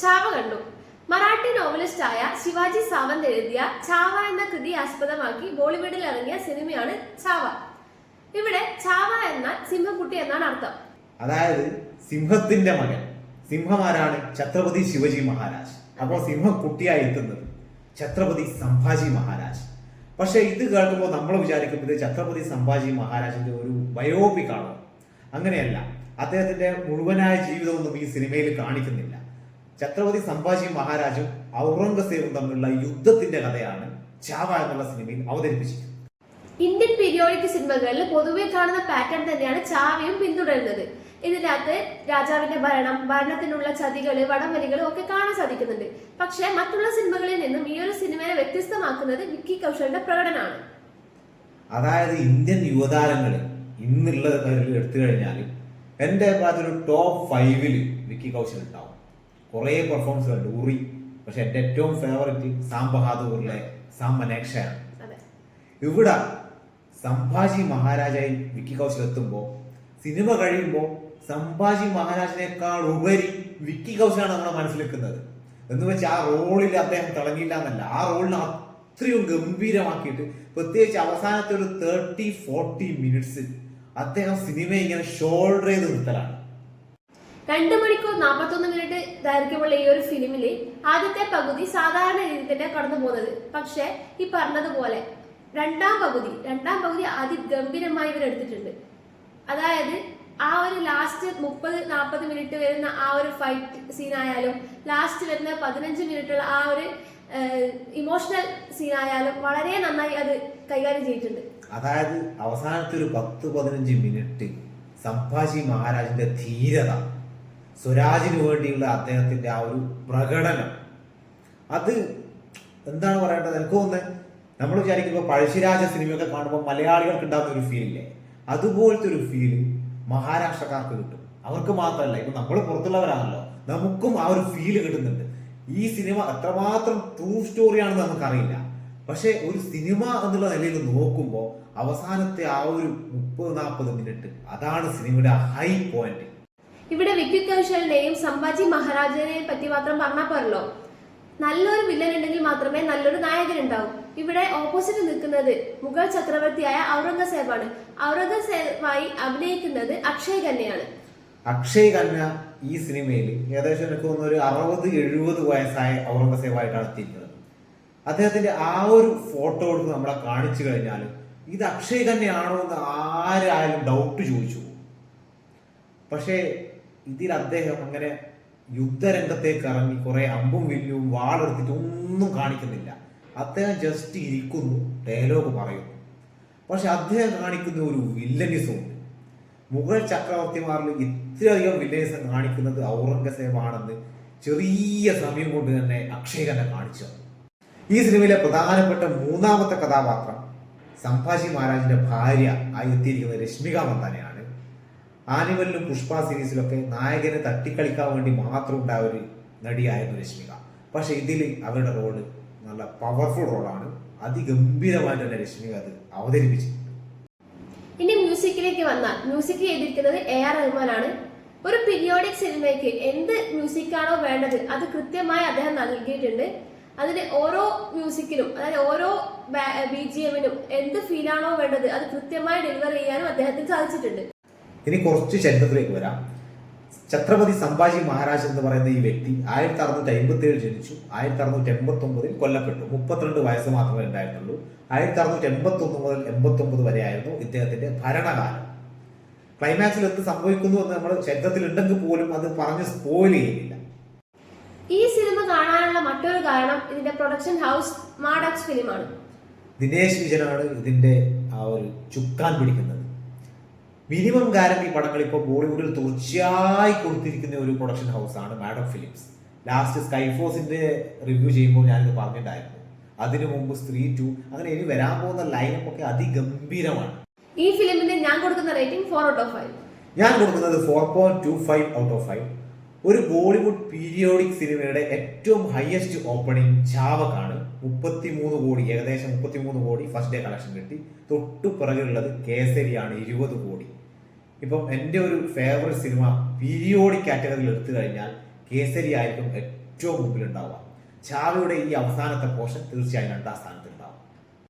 ചാവ കണ്ടു. മറാഠി നോവലിസ്റ്റായ ശിവാജി സാവന്ത് എഴുതിയ ചാവ എന്ന കൃതി ആസ്പദമാക്കി ബോളിവുഡിൽ ഇറങ്ങിയ സിനിമയാണ് ചാവ. ഇവിടെ ചാവ എന്നാൽ സിംഹക്കുട്ടി എന്നാണ് അർത്ഥം. അതായത് സിംഹത്തിന്റെ മകൻ. സിംഹമാരാണ് ഛത്രപതി ശിവജി മഹാരാജ്. അപ്പോൾ സിംഹക്കുട്ടിയായി എത്തുന്നത് ഛത്രപതി സംഭാജി മഹാരാജ്. പക്ഷെ ഇത് കേൾക്കുമ്പോൾ നമ്മൾ വിചാരിക്കുന്നത് ഛത്രപതി സംഭാജി മഹാരാജിന്റെ ഒരു ബയോപിക് ആണോ? അങ്ങനെയല്ല. അദ്ദേഹത്തിന്റെ മുഴുവനായ ജീവിതമൊന്നും ഈ സിനിമയിൽ കാണിക്കുന്നില്ല. ഛത്രപതി സംഭാജി മഹാരാജും ഔറംഗസേബും തമ്മിലുള്ള യുദ്ധത്തിന്റെ കഥയാണ് ചാവ എന്നുള്ള സിനിമയിൽ അവതരിപ്പിച്ചിരിക്കുന്നത്. ഇന്ത്യൻ പീരിയോഡിക് സിനിമകളിൽ പൊതുവെ കാണുന്ന പാറ്റേൺ തന്നെയാണ് ചാവയും പിന്തുടരുന്നത്. ഇതിനകത്ത് രാജാവിന്റെ ഭരണത്തിനുള്ള ചതികള്, വടംവലികളും ഒക്കെ കാണാൻ സാധിക്കുന്നുണ്ട്. പക്ഷെ മറ്റുള്ള സിനിമകളിൽ നിന്നും ഈ ഒരു സിനിമയെ വ്യത്യസ്തമാക്കുന്നത് വിക്കി കൗശലിന്റെ പ്രകടനമാണ്. അതായത് ഇന്ത്യൻ യുവതാരങ്ങൾ ഇന്നുള്ള എടുത്തു കഴിഞ്ഞാൽ എന്റെ അഭിപ്രായത്തിൽ ഒരു ടോപ്പ് 5 വിക്കി കൗശൽ ഉണ്ടാവും. കുറെ പെർഫോമൻസ് കണ്ടു ഊറി. പക്ഷെ എന്റെ ഏറ്റവും ഫേവറേറ്റ് സാം ബഹാദൂറിലെ സാം മനേക്ഷയാണ്. ഇവിടെ സംഭാജി മഹാരാജായി വിക്കി കൗശൽ എത്തുമ്പോൾ സിനിമ കഴിയുമ്പോൾ സംഭാജി മഹാരാജിനേക്കാൾ ഉപരി വിക്കി കൗശലാണ് നമ്മുടെ മനസ്സിലെക്കുന്നത്. എന്ന് വെച്ചാൽ ആ റോളിൽ അദ്ദേഹം തിളങ്ങിയില്ല എന്നല്ല, ആ റോളിനെ അത്രയും ഗംഭീരമാക്കിയിട്ട് പ്രത്യേകിച്ച് അവസാനത്തെ ഒരു 30-40 മിനിറ്റ്സ് അദ്ദേഹം സിനിമയെ ഇങ്ങനെ ഷോൾഡർ ചെയ്ത് നിർത്തലാണ്. 2 മണിക്കൂർ 41 മിനിറ്റ് ദൈർഘ്യമുള്ള ഈ ഒരു ഫിലിമില് ആദ്യത്തെ പകുതി സാധാരണ രീതിയിൽ തന്നെ കടന്നു പോകുന്നത്. പക്ഷെ ഈ പറഞ്ഞതുപോലെ രണ്ടാം പകുതി അതിഗംഭീരമായി ഇവർ എടുത്തിട്ടുണ്ട്. അതായത് ആ ഒരു ലാസ്റ്റ് 30-40 മിനിറ്റ് വരുന്ന ആ ഒരു ഫൈറ്റ് സീനായാലും ലാസ്റ്റ് വരുന്ന 15 മിനിറ്റുള്ള ആ ഒരു ഇമോഷണൽ സീനായാലും വളരെ നന്നായി അത് കൈകാര്യം ചെയ്തിട്ടുണ്ട്. അതായത് അവസാനത്തെ ഒരു 10-15 മിനിറ്റ് സംഭാജി മഹാരാജിന്റെ ധീരത, സ്വരാജിന് വേണ്ടിയുള്ള അദ്ദേഹത്തിന്റെ ആ ഒരു പ്രകടനം, അത് എന്താണ് പറയേണ്ടത്? എനിക്ക് തോന്നുന്നത് നമ്മൾ വിചാരിക്കുമ്പോൾ പഴശ്ശിരാജ സിനിമയൊക്കെ കാണുമ്പോൾ മലയാളികൾക്ക് ഉണ്ടാകുന്ന ഒരു ഫീലില്ലേ, അതുപോലത്തെ ഒരു ഫീല് മഹാരാഷ്ട്രക്കാർക്ക് കിട്ടും. അവർക്ക് മാത്രമല്ല, ഇപ്പൊ നമ്മൾ പുറത്തുള്ളവരാണല്ലോ, നമുക്കും ആ ഒരു ഫീല് കിട്ടുന്നുണ്ട്. ഈ സിനിമ എത്രമാത്രം ട്രൂ സ്റ്റോറിയാണെന്ന് നമുക്കറിയില്ല. പക്ഷെ ഒരു സിനിമ എന്നുള്ള നിലയിൽ നോക്കുമ്പോൾ അവസാനത്തെ ആ ഒരു 30-40 മിനിറ്റ് അതാണ് സിനിമയുടെ ഹൈ പോയിന്റ്. ഇവിടെ വിക്കി കൗശലിനെയും സംഭാജി മഹാരാജനെയും പറ്റി മാത്രം പറഞ്ഞാൽ പോരല്ലോ. നല്ലൊരു വില്ലൻ ഉണ്ടെങ്കിൽ മാത്രമേ നല്ലൊരു നായകൻ ഉണ്ടാവും. ഇവിടെ ഓപ്പോസിറ്റ് നിൽക്കുന്നത് മുഗൾ ചക്രവർത്തിയായ ഔറംഗസേബാണ്. ഔറംഗസേബായി അഭിനയിക്കുന്നത് അക്ഷയ് ഖന്നയാണ്. അക്ഷയ് ഖന്ന ഈ സിനിമയിൽ ഏകദേശം എനിക്ക് തോന്നുന്നു ഒരു 60-70 വയസ്സായ ഔറംഗസേബായിട്ടാണ് എത്തിയിരിക്കുന്നത്. അദ്ദേഹത്തിന്റെ ആ ഒരു ഫോട്ടോ എടുത്ത് നമ്മളെ കാണിച്ചു കഴിഞ്ഞാൽ ഇത് അക്ഷയ് ഖന്നയാണോ എന്ന് ആരായാലും ഡൗട്ട് ചോദിച്ചു പോകും. പക്ഷേ ഇതിൽ അദ്ദേഹം അങ്ങനെ യുദ്ധരംഗത്തേക്ക് ഇറങ്ങി കുറെ അമ്പും വില്ലും വാളെടുത്തിട്ട് ഒന്നും കാണിക്കുന്നില്ല. അദ്ദേഹം ജസ്റ്റ് ഇരിക്കുന്നു, ഡയലോഗ് പറയുന്നു. പക്ഷെ അദ്ദേഹം കാണിക്കുന്ന ഒരു വില്ലനിസം ഉണ്ട്. മുഗൾ ചക്രവർത്തിമാരിൽ ഇത്രയധികം വില്ലനിസം കാണിക്കുന്നത് ഔറംഗസേബാണെന്ന് ചെറിയ സമയം കൊണ്ട് തന്നെ അക്ഷയ് ഖന്ന കാണിച്ചു. ഈ സിനിമയിലെ പ്രധാനപ്പെട്ട 3ാമത്തെ കഥാപാത്രം സംഭാജി മഹാരാജിന്റെ ഭാര്യ ആയി എത്തിയിരിക്കുന്നത് രശ്മിക മന്ദാനയാണ്. ആനിമലിലും പുഷ്പ സീരീസിലൊക്കെ നായകനെ തട്ടിക്കളിക്കാൻ വേണ്ടി മാത്രം ഉണ്ടായ ഒരു നടിയായിരുന്നു രശ്മിക. പക്ഷെ ഇതിൽ അവരുടെ റോള് നല്ല പവർഫുൾ റോളാണ്. അതിഗംഭീരമായിട്ട് തന്നെ രശ്മിക അത് അവതരിപ്പിച്ചിട്ടുണ്ട്. ഇനി മ്യൂസിക്കിലേക്ക് വന്നാൽ മ്യൂസിക് ചെയ്തിരിക്കുന്നത് AR റഹ്മാനാണ്. ഒരു പീരിയോഡിക് സിനിമയ്ക്ക് എന്ത് മ്യൂസിക്കാണോ വേണ്ടത് അത് കൃത്യമായി അദ്ദേഹം നൽകിയിട്ടുണ്ട്. അതിന് ഓരോ മ്യൂസിക്കിനും, അതായത് ഓരോ BGMനും എന്ത് ഫീലാണോ വേണ്ടത് അത് കൃത്യമായി ഡെലിവർ ചെയ്യാനും അദ്ദേഹത്തിന് സാധിച്ചിട്ടുണ്ട്. ഇനി കുറച്ച് ചരിത്രത്തിലേക്ക് വരാം. ഛത്രപതി സംഭാജി മഹാരാജ് എന്ന് പറയുന്ന ഈ വ്യക്തി 1657 ജനിച്ചു. 1689 കൊല്ലപ്പെട്ടു. 32 വയസ്സ് മാത്രമേ ഉണ്ടായിരുന്നുള്ളൂ. 1681 മുതൽ 89 വരെയായിരുന്നു ഇദ്ദേഹത്തിന്റെ ഭരണകാലം. ക്ലൈമാക്സിൽ എന്ത് സംഭവിക്കുന്നു എന്ന് നമ്മൾ ചരിത്രത്തിൽ ഉണ്ടെങ്കിൽ പോലും അത് പറഞ്ഞ് സ്പോയിൽ ചെയ്യുന്നില്ല. ഈ സിനിമ കാണാനുള്ള മറ്റൊരു കാരണം ഇതിന്റെ പ്രൊഡക്ഷൻ ഹൗസ് മാഡക്സ് ഫിലിമാണ്. ദിനേശ് വിജയനാണ് ഇതിന്റെ ആ ഒരു ചുക്കാൻ പിടിക്കുന്നത്. മിനിമം ഗ്യാരണ്ടി പടങ്ങൾ ഇപ്പോൾ ബോളിവുഡിൽ തുടർച്ചയായി കൊടുത്തിരിക്കുന്ന ഒരു പ്രൊഡക്ഷൻ ഹൗസാണ് മാഡം ഫിലിംസ്. ലാസ്റ്റ് സ്കൈഫോസിന്റെ റിവ്യൂ ചെയ്യുമ്പോൾ ഞാനിത് പറഞ്ഞിട്ടുണ്ടായിരുന്നു. അതിനു മുമ്പ് സ്ത്രീ 2, അങ്ങനെ ഇനി വരാൻ പോകുന്ന ലൈനപ്പ് ഒക്കെ അതിഗംഭീരമാണ്. ഈ ഫിലിമിന് ഞാൻ കൊടുക്കുന്ന റേറ്റിംഗ് 4/5. ഞാൻ കൊടുക്കുന്നത് 4.25/5. ഒരു ബോളിവുഡ് പീരിയോഡിക് സിനിമയുടെ ഏറ്റവും ഹയസ്റ്റ് ഓപ്പണിംഗ് ചാവക്കാണ്. 33 കോടി, ഏകദേശം 33 കോടി ഫസ്റ്റ് ഡേ കളക്ഷൻ കിട്ടി. തൊട്ടു പിറകിലുള്ളത് കേസരിയാണ്, 20 കോടി. ഇപ്പം എൻ്റെ ഒരു ഫേവറേറ്റ് സിനിമ പീരിയോഡിക് കാറ്റഗറിയിൽ എടുത്തു കഴിഞ്ഞാൽ കേസരി ആയിരിക്കും ഏറ്റവും മുമ്പിൽ ഉണ്ടാവുക. ചാവയുടെ ഈ അവസാനത്തെ പോർഷൻ തീർച്ചയായും 2ാം സ്ഥാനത്ത് ഉണ്ടാവും.